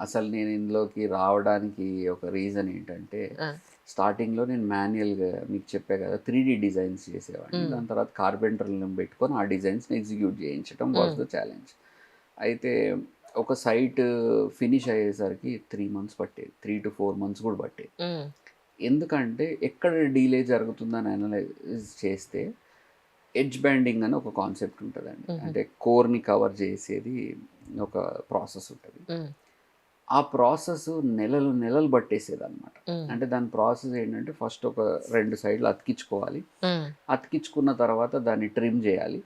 అసలు నేను ఇందులోకి రావడానికి ఒక రీజన్ ఏంటంటే, స్టార్టింగ్‌లో నేను మాన్యుయల్‌గా మీకు చెప్పా కదా! 3D డిజైన్స్ చేసేవాడిని. దాని తర్వాత కార్పెంటర్‌లను పెట్టుకొని ఆ డిజైన్స్‌ని ఎగ్జిక్యూట్ చేయించడం వాస్ ద ఛాలెంజ్. అయితే ఒక సైట్ ఫినిష్ అయ్యేసరికి 3 మంత్స్ పట్టేది. 3-4 మంత్స్ కూడా పట్టేది. ఎందుకంటే ఎక్కడ డీలే జరుగుతుందని అనలైజ్ చేస్తే ఎడ్జ్ బ్యాండింగ్ అని ఒక కాన్సెప్ట్ ఉంటుందండి. అంటే కోర్ని కవర్ చేసేది ఒక ప్రాసెస్ ఉంటుంది. ఆ ప్రాసెస్ నెలలు నెలలు పట్టేసేదన్నమాట. అంటే దాని ప్రాసెస్ ఏంటంటే ఫస్ట్ ఒక 2 సైడ్లు అతికించుకోవాలి. అతికించుకున్న తర్వాత దాన్ని ట్రిమ్ చేయాలి.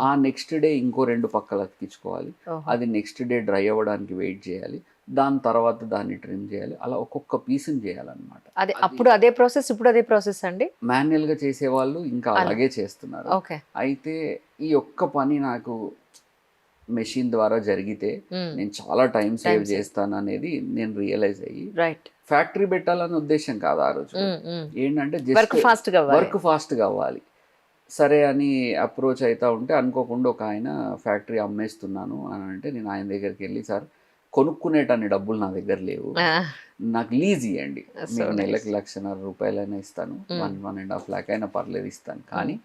ఆ నెక్స్ట్ డే ఇంకో 2 పక్కలు అతికించుకోవాలి. అది నెక్స్ట్ డే డ్రై అవ్వడానికి వెయిట్ చేయాలి. దాని తర్వాత దాన్ని ట్రిమ్ చేయాలి. అలా ఒక్కొక్క పీస్‌ని చేయాలన్నమాట. అదే అప్పుడు అదే ప్రాసెస్, ఇప్పుడు అదే ప్రాసెస్ అండి. మాన్యుయల్‌గా చేసేవాళ్ళు ఇంకా అలాగే చేస్తున్నారు. ఓకే. అయితే ఈ ఒక్క పని నాకు మెషిన్ ద్వారా జరిగితే నేను చాలా టైం సేవ్ చేస్తాను అనేది నేను రియలైజ్ అయ్యి రైట్. ఫ్యాక్టరీ పెట్టాలనే ఉద్దేశం కాదు ఆ రోజు. ఏంటంటే వర్క్ ఫాస్ట్‌గా అవ్వాలి. సరే అని అప్రోచ్ అవుతా ఉంటే అనుకోకుండా ఒక ఆయన ఫ్యాక్టరీ అమ్మేస్తున్నాను అని అంటే నేను ఆయన దగ్గరికి వెళ్ళి, సార్ కొనుక్కునేటన్ని డబ్బులు నా దగ్గర లేవు, నాకు లీజ్ ఇవ్వండి, మీకు నెలకి ₹1,50,000 ఇస్తాను, 1.5 lakh అయినా పర్లేదు ఇస్తాను, కానీ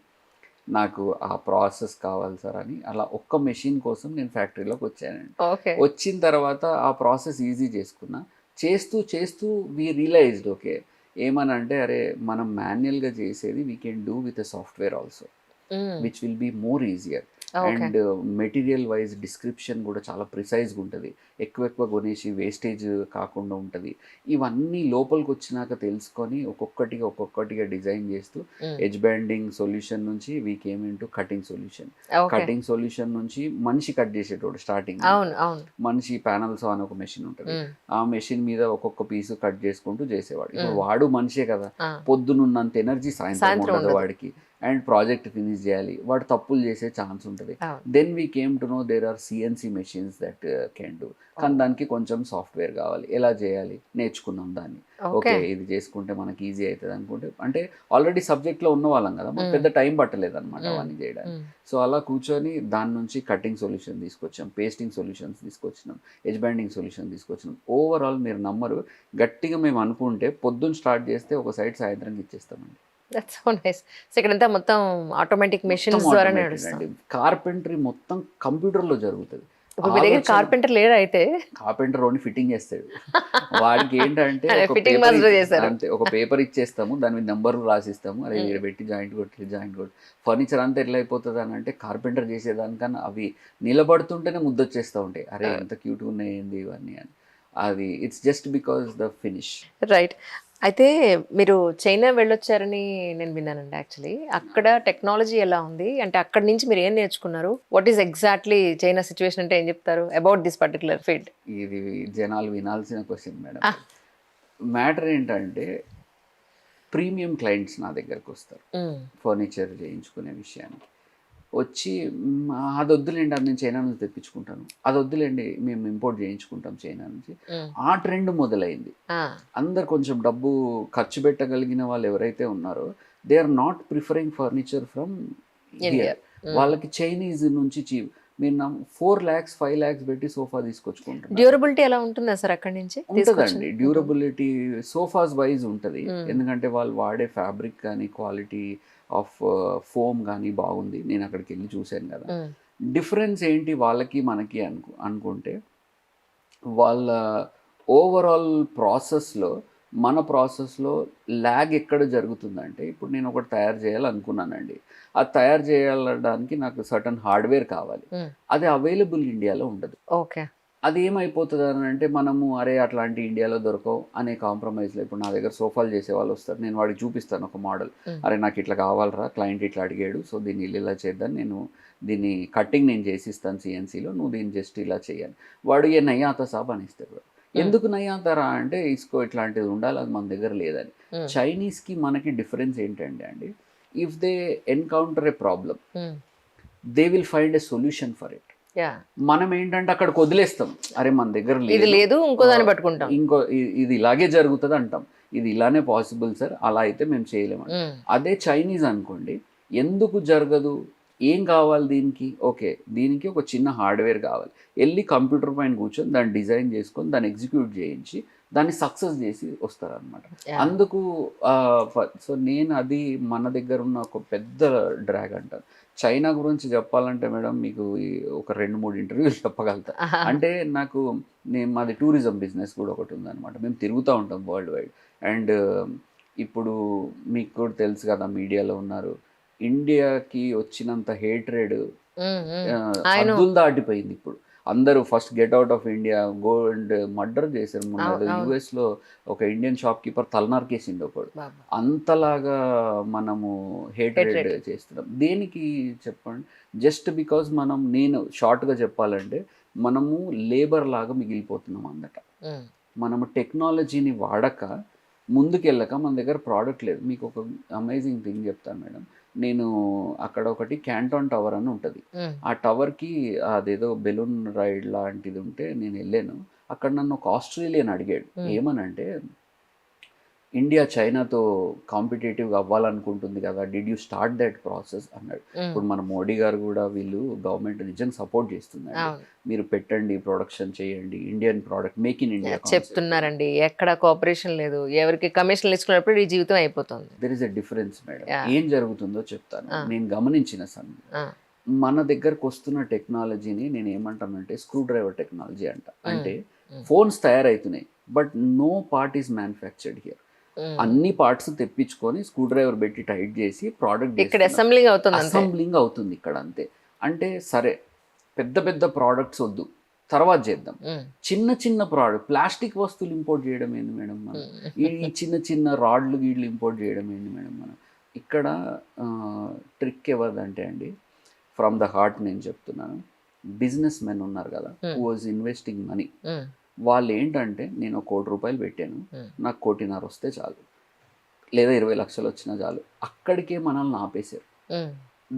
నాకు ఆ ప్రాసెస్ కావాలి సార్ అని అలా ఒక్క మెషిన్ కోసం నేను ఫ్యాక్టరీలోకి వచ్చానండి. వచ్చిన తర్వాత ఆ ప్రాసెస్ ఈజీ చేసుకున్నా. చేస్తూ చేస్తూ వీ రియలైజ్డ్ ఓకే ఏమనంటే అరే మనం మాన్యువల్గా చేసేది we can do with a software also which will be more easier. And material wise description కూడా చాలా ప్రిసైజ్గా ఉంటుంది. ఎక్కువ కొనేసి వేస్టేజ్ కాకుండా ఉంటుంది. ఇవన్నీ లోపలికి వచ్చినాక తెలుసుకొని ఒక్కొక్కటిగా డిజైన్ చేస్తూ ఎడ్జ్ బ్యాండింగ్ సొల్యూషన్ నుంచి we came in to cutting solution నుంచి మనిషి కట్ చేసేటోడు స్టార్టింగ్. మనిషి ప్యానల్స్ అని ఒక మెషిన్ ఉంటుంది. ఆ మెషిన్ మీద ఒక్కొక్క పీసు కట్ చేసుకుంటూ చేసేవాడు. ఇప్పుడు వాడు మనిషే కదా, పొద్దునున్నంత ఎనర్జీ సాయంత్రం ఉండదు వాడికి. అండ్ ప్రాజెక్ట్ ఫినిష్ చేయాలి, వాడు తప్పులు చేసే ఛాన్స్ ఉంటుంది. Then we came to know there are CNC machines that can do. కానీ దానికి కొంచెం సాఫ్ట్వేర్ కావాలి. ఎలా చేయాలి నేర్చుకున్నాం దాన్ని. ఓకే ఇది చేసుకుంటే మనకి ఈజీ అవుతుంది అనుకుంటే, అంటే ఆల్రెడీ సబ్జెక్ట్లో ఉన్న వాళ్ళం కదా, మనకు పెద్ద టైం పట్టలేదు అనమాట అవన్నీ చేయడానికి. సో అలా కూర్చొని దాని నుంచి కటింగ్ సొల్యూషన్ తీసుకొచ్చాం, పేస్టింగ్ సొల్యూషన్స్ తీసుకొచ్చినాం, ఎడ్జ్ బ్యాండింగ్ సొల్యూషన్ తీసుకొచ్చినాం. ఓవరాల్ మీరు నమ్మరు, గట్టిగా మేము అనుకుంటే పొద్దున్న స్టార్ట్ చేస్తే ఒక సైడ్ సాయంత్రం ఇచ్చేస్తామండి. That's so nice. సో ఇక్కడంతా మొత్తం ఆటోమేటిక్ మెషిన్స్ ద్వారా నడుస్తుంది. కార్పెంటరీ మొత్తం కంప్యూటర్లో జరుగుతుంది. ఇప్పుడు మీ దగ్గర కార్పెంటర్ లేడు అయితే? కార్పెంటర్ ఓన్లీ ఫిట్టింగ్ చేస్తాడు. వాడికి ఏంటంటే అంతే ఒక పేపర్ ఇచ్చేస్తాము, దాని మీద నెంబర్లు రాసిస్తాము, అరే ఇక్కడ పెట్టి జాయింట్ కొట్టి. ఫర్నిచర్ అంతా ఎట్లా అయిపోతుంది అని అంటే కార్పెంటర్ చేసేదానికన్నా అవి నిలబడుతుంటేనే ముద్దొచ్చేస్తూ ఉంటాయి. అరే ఎంత క్యూట్గా ఉన్నాయి ఏంది ఇవన్నీ అని. అది it's just because the finish. Right. అయితే మీరు చైనా వెళ్ళొచ్చారని నేను విన్నానండి. యాక్చువల్లీ అక్కడ టెక్నాలజీ ఎలా ఉంది, అంటే అక్కడి నుంచి మీరు ఏం నేర్చుకున్నారు? What is exactly China situation అంటే ఏం చెప్తారు అబౌట్ దిస్ పర్టికులర్ ఫీల్డ్? ఇది జనాలు వినాల్సిన క్వశ్చన్ మేడం. మ్యాటర్ ఏంటంటే ప్రీమియం క్లయింట్స్ నా దగ్గరకు వస్తారు ఫర్నిచర్ చేయించుకునే విషయానికి. వచ్చి అది వద్దులేండి, అది నేను చైనా నుంచి తెప్పించుకుంటాను, అది వద్దులేండి మేము ఇంపోర్ట్ చేయించుకుంటాం చైనా నుంచి. ఆ ట్రెండ్ మొదలైంది. అందరు కొంచెం డబ్బు ఖర్చు పెట్టగలిగిన వాళ్ళు ఎవరైతే ఉన్నారో they are not preferring furniture from India. వాళ్ళకి చైనీస్ నుంచి మీరు 4 lakhs 5 lakhs పెట్టి సోఫా తీసుకొచ్చుకుంటారు. డ్యూరబిలిటీ ఎలా ఉంటుందా సార్ అక్కడి నుంచి? ఉంటుందండి, డ్యూరబిలిటీ సోఫాస్ వైజ్ ఉంటుంది. ఎందుకంటే వాళ్ళు వాడే ఫ్యాబ్రిక్ కానీ క్వాలిటీ ఆఫ్ ఫోమ్ కానీ బాగుంది. నేను అక్కడికి వెళ్ళి చూశాను కదా. డిఫరెన్స్ ఏంటి వాళ్ళకి మనకి అనుకుంటే వాళ్ళ ఓవరాల్ ప్రాసెస్లో మన ప్రాసెస్లో ల్యాగ్ ఎక్కడ జరుగుతుందంటే, ఇప్పుడు నేను ఒకటి తయారు చేయాలనుకున్నానండి, అది తయారు చేయడానికి నాకు సర్టన్ హార్డ్వేర్ కావాలి, అది అవైలబుల్ ఇండియాలో ఉండదు. ఓకే. అది ఏమైపోతుంది అని అంటే మనము అరే అట్లాంటి ఇండియాలో దొరకవు అనే కాంప్రమైజ్లో. ఇప్పుడు నా దగ్గర సోఫాలు చేసే వాళ్ళు వస్తారు, నేను వాడికి చూపిస్తాను ఒక మోడల్, అరే నాకు ఇట్లా కావాలరా, క్లయింట్ ఇట్లా అడిగాడు, సో దీన్ని ఇలా చేద్దాం, నేను దీన్ని కటింగ్ నేను చేసిస్తాను సిఎన్సీలో, నువ్వు దీన్ని జస్ట్ ఇలా చేయాలి. వాడు ఏ నయ్యాత సాబ్ అని ఇస్తాడు. ఎందుకు నయ్యాతారా అంటే ఇసుకో ఇట్లాంటిది ఉండాలి, అది మన దగ్గర లేదని. చైనీస్కి మనకి డిఫరెన్స్ ఏంటంటే అండి, if they encounter A problem they will find a solution for it. మనం ఏంటంటే అక్కడికి వదిలేస్తాం, అరే మన దగ్గర లేదు ఇంకో దాన్ని పట్టుకుంటాం, ఇది ఇలాగే జరుగుతుంది అంటాం, ఇది ఇలానే పాసిబుల్ సార్, అలా అయితే మేము చేయలేము. అదే చైనీస్ అనుకోండి, ఎందుకు జరగదు ఏం కావాలి దీనికి? ఓకే. దీనికి ఒక చిన్న హార్డ్‌వేర్ కావాలి. ఎళ్లి కంప్యూటర్ పైన కూర్చొని దాన్ని డిజైన్ చేసుకొని, దాన్ని ఎగ్జిక్యూట్ చేయించి, దాన్ని సక్సెస్ చేసి వస్తారనమాట. యాహ్! అందుకు సో, నేను అది మన దగ్గర ఉన్న ఒక పెద్ద డ్రాగ్ అంటాను. చైనా గురించి చెప్పాలంటే మేడం మీకు ఒక 2, 3 ఇంటర్వ్యూలు చెప్పగలుగుతా. అంటే నాకు మాది టూరిజం బిజినెస్ కూడా ఒకటి ఉందనమాట. మేము తిరుగుతూ ఉంటాం వరల్డ్ వైడ్. అండ్ ఇప్పుడు మీకు కూడా తెలుసు కదా, మీడియాలో ఉన్నారు. ఇండియాకి వచ్చినంత హేట్రేడ్ హ్మ్. హ్మ్. I know. హద్దులు దాటిపోయింది ఇప్పుడు. అందరూ first get out of India, go and murder చేశారు. మొన్న ఏదో అవును. యూఎస్‌లో ఒక ఇండియన్ షాప్ కీపర్ తలనరికేసిండు ఒకడు. బాబా! అంతలాగా మనము హేట్రేడ్ హేట్రేడ్. చేస్తున్నాం. దేనికి చెప్పండి? జస్ట్ బికాజ్ నేను షార్ట్‌గా చెప్పాలంటే మనము లేబర్ లాగా మిగిలిపోతున్నాం అందట. హ్మ్. మనము టెక్నాలజీని వాడక, ముందుకెళ్ళక మన దగ్గర ప్రోడక్ట్ లేదు. మీకు ఒక అమేజింగ్ థింగ్ చెప్తాను మేడం. నేను అక్కడ ఒకటి క్యాంటాన్ టవర్ అని ఉంటది. హ్మ్. ఆ టవర్‌కి అదేదో బెలూన్ రైడ్ లాంటిది ఉంటే నేనెళ్ళాను. అక్కడ నన్ను ఒక ఆస్ట్రేలియన్ అడిగాడు. హ్మ్. ఏమనంటే, ఇండియా చైనాతో కాంపిటేటివ్‌గా అవ్వాలనుకుంటుంది కదా! Did you start that process అన్నాడు. హ్మ్. ఇప్పుడు మన మోడీ గారు కూడా వీళ్ళు గవర్నమెంట్ నిజంగా సపోర్ట్ చేస్తుందండి. అవును. మీరు పెట్టండి, ప్రొడక్షన్ చేయండి. Indian product make in India concept. చెప్తున్నారండి. ఎక్కడ కోఆపరేషన్ లేదు. ఎవరికి కమిషన్‌లు ఇచ్చుకున్నప్పుడు ఈ జీవితం అయిపోతుంది. There is a difference madam. Yeah! ఏం జరుగుతుందో చెప్తాను. ఆ! నేను గమనించిన ఆ! మన దగ్గరకు వస్తున్న టెక్నాలజీని నేను ఏమంటానంటే స్క్రూ డ్రైవర్ టెక్నాలజీ అంట. హ్మ్. అంటే హ్మ్. ఫోన్స్ తయారవుతున్నాయి. But no part is manufactured here. Hmm. అన్ని పార్ట్స్ తెప్పించుకొని స్క్రూ డ్రైవర్ పెట్టి టైట్ చేసి ప్రోడక్ట్ ఇక్కడ చేస్తున్నారు. అసెంబ్లింగ్ అవుతుంది అంతే. అసెంబ్లింగ్ అవుతుంది ఇక్కడ అంతే. అంటే సరే, పెద్ద పెద్ద ప్రోడక్ట్స్ వద్దు, తర్వాత చేద్దాం. హ్మ్. చిన్న చిన్న ప్లాస్టిక్ వస్తువులు ఇంపోర్ట్ చేయడం ఏంది మేడం మనం? ఈ హ్మ్. ఈ చిన్న చిన్న రాడ్లు గీడ్లు ఇంపోర్ట్ చేయడం ఏంది మేడం మనం? ఇక్కడ ట్రిక్ ఎవరిదంటే అండి, ఫ్రమ్ ద హార్ట్ నేను చెప్తున్నాను. బిజినెస్ మెన్ ఉన్నారు కదా, హూ వాజ్ ఇన్వెస్టింగ్ మనీ. హ్మ్. వాళ్ళు ఏంటంటే, నేను ₹1,00,00,000 పెట్టాను, హ్మ్. నాకు 1,50,00,000 వస్తే చాలు, లేదా 20,00,000 వచ్చినా చాలు. అక్కడికే మనల్ని ఆపేశారు. హ్మ్.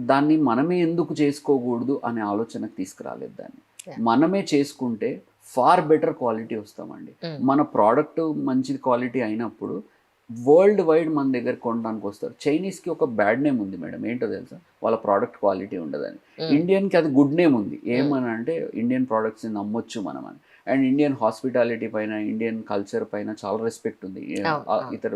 దాన్ని మనమే ఎందుకు చేసుకోకూడదు అనే ఆలోచనకు తీసుకురాలేదు దాన్ని. యాహ్! మనమే చేసుకుంటే ఫార్ బెటర్ క్వాలిటీ వస్తామండి. హ్మ్. మన ప్రోడక్ట్ మంచి క్వాలిటీ అయినప్పుడు వరల్డ్ వైడ్ మన దగ్గర కొనడానికి వస్తారు. చైనీస్‌కి ఒక బ్యాడ్ నేమ్ ఉంది మేడం. ఏంటో తెలుసా? వాళ్ళ ప్రోడక్ట్ క్వాలిటీ ఉండదని. హ్మ్. ఇండియన్‌కి అది గుడ్ నేమ్ ఉంది. ఏమనంటే ఇండియన్ ప్రొడక్ట్స్‌ని నమ్మొచ్చు మనమని. అండ్ ఇండియన్ హాస్పిటాలిటీ పైన, ఇండియన్ కల్చర్ పైన చాలా రెస్పెక్ట్ ఉంది. అవును. అవును. ఇతర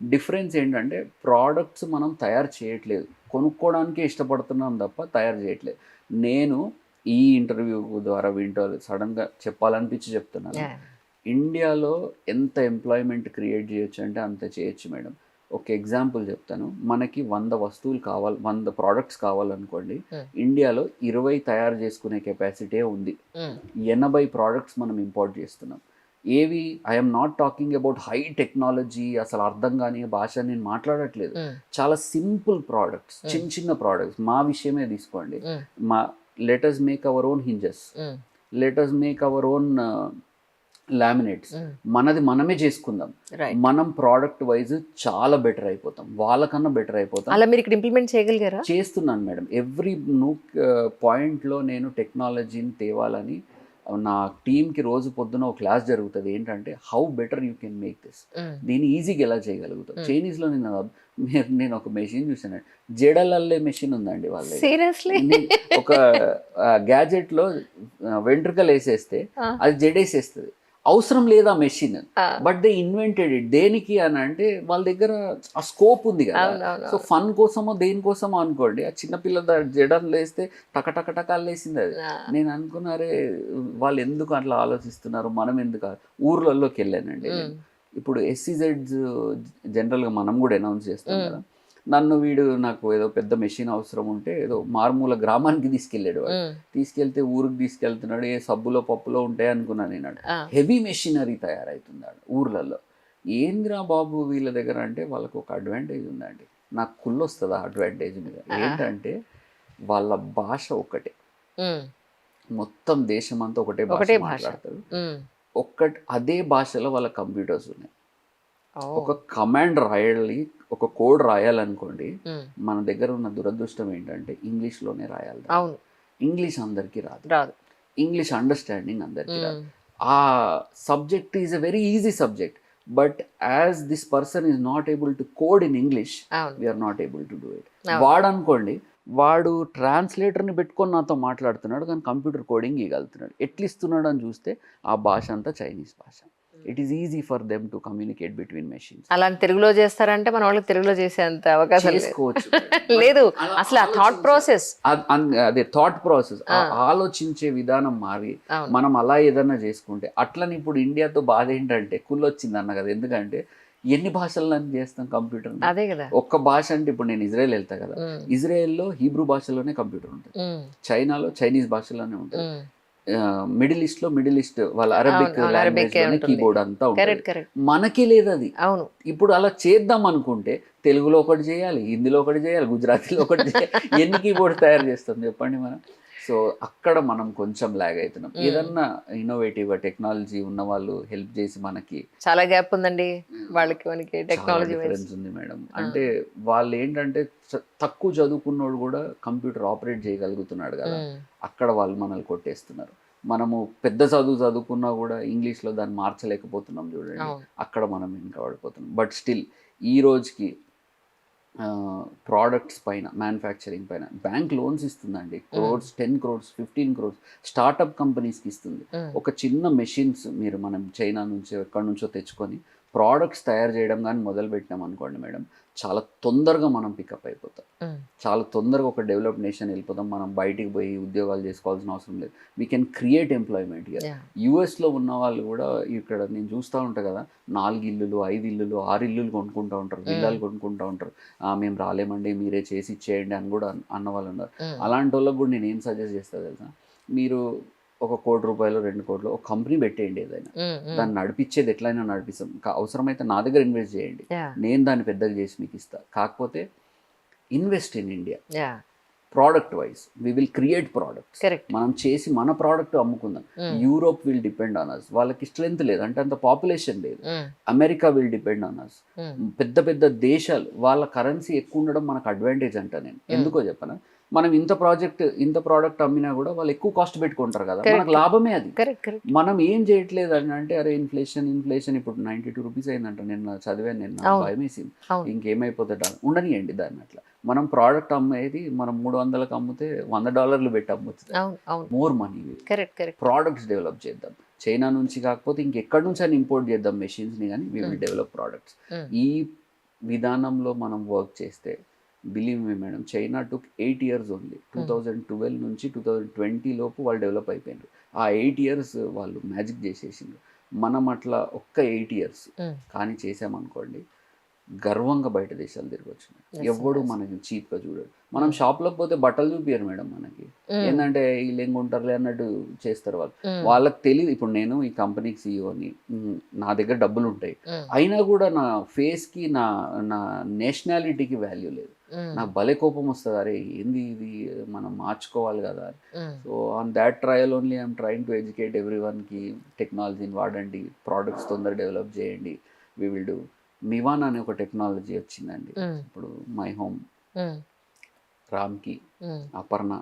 డిఫరెన్స్ ఏంటంటే ప్రోడక్ట్స్ మనం తయారు చేయట్లేదు. కొనుక్కోవడానికే ఇష్టపడుతున్నాం తప్ప తయారు చేయట్లేదు. నేను ఈ ఇంటర్వ్యూ ద్వారా వింటూ సడన్‌గా చెప్పాలనిపించి చెప్తున్నాను. యాహ్! ఇండియాలో ఎంత ఎంప్లాయ్‌మెంట్ క్రియేట్ చేయొచ్చు అంటే అంత చేయొచ్చు మేడం. ఒక ఎగ్జాంపుల్ చెప్తాను. మనకి 100 వస్తువులు కావాలి, 100 ప్రొడక్ట్స్ కావాలనుకోండి. హ్మ్. ఇండియాలో 20 తయారు చేసుకునే కెపాసిటీ ఉంది. హ్మ్. 80 ప్రొడక్ట్స్ మనం ఇంపోర్ట్ చేస్తున్నాం. ఏవి? I am not talking about high technology, అసలు అర్థం కాని భాష నేను మాట్లాడట్లేదు. హ్మ్. చాలా సింపుల్ ప్రొడక్ట్స్, చిన్న చిన్న ప్రొడక్ట్స్. మా విషయమే తీసుకోండి. హ్మ్. మా let us make our own hinges. Hmm. Let us make our own laminates. Hmm. మనది మనమే చేసుకుందాం. రైట్. మనం ప్రోడక్ట్ వైజ్ చాలా బెటర్ అయిపోతాం. వాళ్ళకన్నా బెటర్ అయిపోతాం. అలా మీరు ఇక్కడ ఇంప్లిమెంట్ చేయగలిగారా? చేస్తున్నాను మేడం. ఎవ్రీ పాయింట్‌లో నేను టెక్నాలజీని తేవాలని నా టీమ్‌కి రోజు పొద్దున ఒక క్లాస్ జరుగుతది. ఏంటంటే how better you can make this. హ్మ్. దీన్ని ఈజీగా ఎలా చేయగలుగుతావు? హ్మ్. చైనీస్‌లో నేను ఒక మెషిన్ చూసానండి. జడలల్లే మెషిన్ ఉందండి వాళ్ళ దగ్గర. సీరియస్లీ? ఒక గ్యాడ్జెట్‌లో వెంట్రుకలేసేస్తే ఆ! అది జడేసేస్తది. అవసరం లేదు ఆ మెషిన్. ఆ! But they invented it. దేనికి అని అంటే వాళ్ళ దగ్గర ఆ స్కోప్ ఉంది కదా. అవునవును. సో ఫన్ కోసమో దేనికోసమో అనుకోండి, ఆ చిన్న పిల్ల జడలేస్తే టక టక టక అల్లేసింది అది. ఆ! నేను అనుకున్నా, అరే వాళ్ళు ఎందుకు అట్లా ఆలోచిస్తున్నారు, మనం ఎందుకు ఊర్లలోకి వెళ్ళానండి హ్మ్. నేను. ఇప్పుడు ఎస్సీజెడ్స్ జనరల్గా మనం కూడా అనౌన్స్ చేస్తాం హ్మ్. కదా. నాకు ఏదో పెద్ద మెషిన్ అవసరం ఉంటే ఏదో మారుమూల గ్రామానికి తీసుకెళ్ళాడు వాడు. హ్మ్. తీసుకెళ్తే ఊరికి తీసుకెళ్తున్నాడు, ఏ సబ్బులో పప్పులో ఉంటాయి అనుకున్నాను నేను. ఆ! హెవీ మెషినరీ తయారవుతుంది ఆడ ఊర్లలో. ఏందిరా బాబు వీళ్ళ దగ్గర అంటే, వాళ్ళకు ఒక అడ్వాంటేజ్ ఉందండి. నాకు కుళ్ళొస్తుంది ఆ అడ్వాంటేజ్ మీద. ఆ! ఏంటంటే వాళ్ళ భాష ఒకటే. హ్మ్. మొత్తం దేశమంతా ఒకటే భాష ఒకటే భాష. మాట్లాడతారు. హ్మ్. అదే భాషలో వాళ్ళ కంప్యూటర్స్ ఉన్నాయి. ఓహ్! ఒక కమాండ్ రాయాలి, ఒక కోడ్ రాయాలనుకోండి, హ్మ్. మన దగ్గర ఉన్న దురదృష్టం ఏంటంటే ఇంగ్లీష్‌లోనే రాయాలి దాన్ని. అవును. ఇంగ్లీష్ అందరికీ రాదు. రాదు. ఇంగ్లీష్ అండర్‌స్టాండింగ్ అందరికీ హ్మ్. రాదు. ఆ subject is a very easy subject. But as this person is not able to code in English, అవును. We are not able to do it. అవును. వాడనుకోండి వాడు ట్రాన్స్లేటర్ని పెట్టుకొని నాతో మాట్లాడుతున్నాడు, కానీ కంప్యూటర్ కోడింగ్ ఇవ్వగలుగుతున్నాడు. ఎట్లా ఇస్తున్నాడు అని చూస్తే ఆ భాష అంతా చైనీస్ భాష. It is easy for them to communicate between machines. అలాంటి తెలుగులో చేస్తారంటే మన వాళ్ళకి తెలుగులో చేసేంత అవకాశం లేదు. చేసుకోవచ్చు. లేదు అసలు ఆ థాట్ ప్రాసెస్, అదే థాట్ ప్రాసెస్, ఆలోచించే విధానం మారి మనం అలా ఏదన్నా చేసుకుంటే. అట్లని ఇప్పుడు ఇండియాతో బాధ ఏంటంటే కుళ్ళొచ్చింది అన్న కదా, ఎందుకంటే ఎన్ని భాషలను చేస్తాం కంప్యూటర్. అదే కదా. ఒక్క భాష అంటే ఇప్పుడు నేను ఇజ్రాయెల్ వెళ్తా కదా, ఇజ్రాయెల్లో హీబ్రూ భాషలోనే కంప్యూటర్ ఉంటుంది, చైనాలో చైనీస్ భాషలోనే ఉంటుంది, మిడిల్ ఈస్ట్ వాళ్ళ అరబిక్ లాంగ్వేజ్ లోనే కీబోర్డ్ అంతా ఉంటుంది. మనకి లేదు అది. అవును. ఇప్పుడు అలా చేద్దాం అనుకుంటే తెలుగులో ఒకటి చేయాలి, హిందీలో ఒకటి చేయాలి, గుజరాతీలో ఒకటి చేయాలి. ఎన్ని కీబోర్డ్ తయారు చేస్తాం చెప్పండి మనం. సో అక్కడ మనం కొంచెం లాగ్ అవుతున్నాం. ఏదన్నా ఇన్నోవేటివ్ టెక్నాలజీ ఉన్న వాళ్ళు హెల్ప్ చేసి మనకి. చాలా గ్యాప్ ఉందండి వాళ్ళకి మనకి టెక్నాలజీ డిఫరెన్స్ ఉంది మేడం. అంటే వాళ్ళు ఏంటంటే తక్కువ చదువుకున్నోడు కూడా కంప్యూటర్ ఆపరేట్ చేయగలుగుతున్నాడు కదా, అక్కడ వాళ్ళు మనల్ని కొట్టేస్తున్నారు. మనము పెద్ద చదువుకున్నా కూడా ఇంగ్లీష్లో దాన్ని మార్చలేకపోతున్నాం చూడండి, అక్కడ మనం వెనుకబడిపోతున్నాం. బట్ స్టిల్ ఈ రోజుకి ప్రోడక్ట్స్ పైన, మ్యానుఫ్యాక్చరింగ్ పైన బ్యాంక్ లోన్స్ ఇస్తుందండి. క్రోర్స్, 10 crores, 15 crores స్టార్టప్ కంపెనీస్కి ఇస్తుంది. ఒక చిన్న మెషిన్స్ మీరు మనం చైనా నుంచో ఎక్కడి నుంచో తెచ్చుకొని ప్రోడక్ట్స్ తయారు చేయడం కానీ మొదలు పెట్టినాం అనుకోండి మేడం, చాలా తొందరగా మనం పికప్ అయిపోతాం. చాలా తొందరగా ఒక డెవలప్ నేషన్ వెళ్ళిపోతాం. మనం బయటికి పోయి ఉద్యోగాలు చేసుకోవాల్సిన అవసరం లేదు. We can create employment year. యూఎస్లో ఉన్న వాళ్ళు కూడా ఇక్కడ నేను చూస్తూ ఉంటాను కదా, 4 ఇల్లులు, 5 ఇల్లులు, 6 ఇల్లులు కొనుక్కుంటూ ఉంటారు, విల్లాలు కొనుక్కుంటూ ఉంటారు. మేము రాలేమండి మీరే చేసి ఇచ్చేయండి అని కూడా అన్న వాళ్ళు ఉన్నారు. అలాంటి వాళ్ళకి కూడా నేను ఏం సజెస్ట్ చేస్తా తెలుసా, మీరు ఒక 1 కోటి రూపాయలు, 2 కోట్లు ఒక కంపెనీ పెట్టేయండి, ఏదైనా దాన్ని నడిపించేది ఎట్లయినా నడిపిస్తాం. అవసరమైతే నా దగ్గర ఇన్వెస్ట్ చేయండి, నేను దాన్ని పెద్దగా చేసి మీకు ఇస్తా. కాకపోతే invest in India product wise. We will create products. మనం చేసి మన ప్రోడక్ట్ అమ్ముకుందాం. Europe will depend on us. వాళ్ళకి స్ట్రెంత్ లేదు అంటే, అంత పాపులేషన్ లేదు. America will depend on us. పెద్ద పెద్ద దేశాలు వాళ్ళ కరెన్సీ ఎక్కువ ఉండడం మనకు అడ్వాంటేజ్ అంట. నేను ఎందుకో చెప్పనా, మనం ఇంత ప్రోడక్ట్ అమ్మినా కూడా వాళ్ళు ఎక్కువ కాస్ట్ పెట్టుకుంటారు కదా, మనకు లాభమే అది. మనం ఏం చేయట్లేదు అని అంటే, అరే ఇన్ఫ్లేషన్ ఇప్పుడు 92 రూపీస్ అయిందంట, నేను చదివాను, నేను భయం వేసింది, ఇంకేమైపోతుందా, ఉండనియండి దాన్ని. అట్లా మనం ప్రోడక్ట్ అమ్మేది మనం 300కి అమ్మితే $100 పెట్టి అమ్మొచ్చు. More money. ప్రోడక్ట్స్ డెవలప్ చేద్దాం. చైనా నుంచి కాకపోతే ఇంకెక్కడి నుంచి అని ఇంపోర్ట్ చేద్దాం మెషిన్స్ని, కానీ వీ విల్ డెవలప్ ప్రోడక్ట్స్. ఈ విధానంలో మనం వర్క్ చేస్తే, బిలీవ్ మీ మేడం, చైనా టుక్ 8 years ఓన్లీ. 2012 నుంచి 2020 లోపు వాళ్ళు డెవలప్ అయిపోయినారు. ఆ 8 years వాళ్ళు మ్యాజిక్ చేసేసిండ్రు. మనం అట్లా ఒక్క 8 years కానీ చేసామనుకోండి, గర్వంగా బయట దేశాలు తిరగచ్చు. ఎవడు మనకి చీప్గా చూడడు. మనం షాప్లోకి పోతే బట్టలు చూపియరు మేడం మనకి, ఏంటంటే వీళ్ళు ఏం కొంటారులే అన్నట్టు చేస్తారు వాళ్ళు. వాళ్ళకి తెలియదు. ఇప్పుడు నేను ఈ కంపెనీకి సీఈఓని, నా దగ్గర డబ్బులు ఉంటాయి, అయినా కూడా నా ఫేస్కి, నా నేషనాలిటీకి వాల్యూ లేదు. నాకు భలే కోపం వస్తుంది, అరే ఏంది ఇది, మనం మార్చుకోవాలి కదా. So on that trial only I'm trying to educate ఎవ్రీవన్కి, టెక్నాలజీని వాడండి, ప్రోడక్ట్స్ తొందరగా డెవలప్ చేయండి. We will do. మివాన్ అనే ఒక టెక్నాలజీ వచ్చిందండి ఇప్పుడు, మై హోమ్, రామ్కి, అపర్ణ.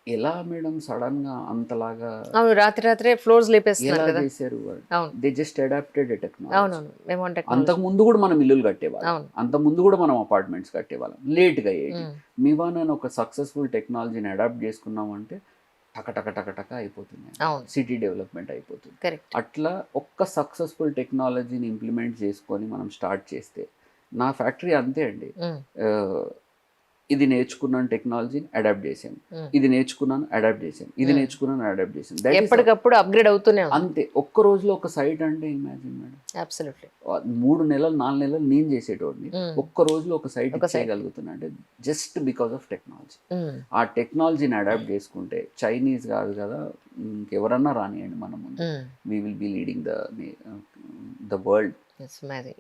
ఎలా మేడం సడన్ గా అంతలాగా రాత్రే ఫ్లోర్స్ లేపేస్తున్నారు కదా, చేశారు. They just adapted technology. అంతకు ముందు కూడా మనం ఇల్లులు కట్టేవాళ్ళం, అంత ముందు కూడా మనం అపార్ట్మెంట్స్ కట్టేవాళ్ళం, లేట్గా అయ్యేది. మివాన్ అని ఒక సక్సెస్ఫుల్ టెక్నాలజీని అడాప్ట్ చేసుకున్నామంటే టక అయిపోతుంది, సిటీ డెవలప్మెంట్ అయిపోతుంది. అట్లా ఒక్క సక్సెస్ఫుల్ టెక్నాలజీని ఇంప్లిమెంట్ చేసుకొని మనం స్టార్ట్ చేస్తే, నా ఫ్యాక్టరీ అంతే అండి. ఇది నేర్చుకున్నాను, టెక్నాలజీని అడాప్ట్ చేశాను, ఇది నేర్చుకున్నాను, అడాప్ట్ చేశాను, ఇది నేర్చుకున్నాను, అడాప్ట్ చేశాను. ఎప్పటికప్పుడు అప్గ్రేడ్ అవుతూనే అంతే. ఒక్క రోజులో ఒక సైట్ అంటే ఇమాజిన్ మేడం, 3 నెలలు 4 నెలలు నేను చేసేటోడిని, ఒక్క రోజులో ఒక సైట్ చేయగలుగుతున్నా అంటే జస్ట్ బికాస్ ఆఫ్ టెక్నాలజీ. ఆ టెక్నాలజీని అడాప్ట్ చేసుకుంటే, చైనీస్ కాదు కదా, ఇంకెవరన్నా రానియండి మన ముందు, we will be leading the world.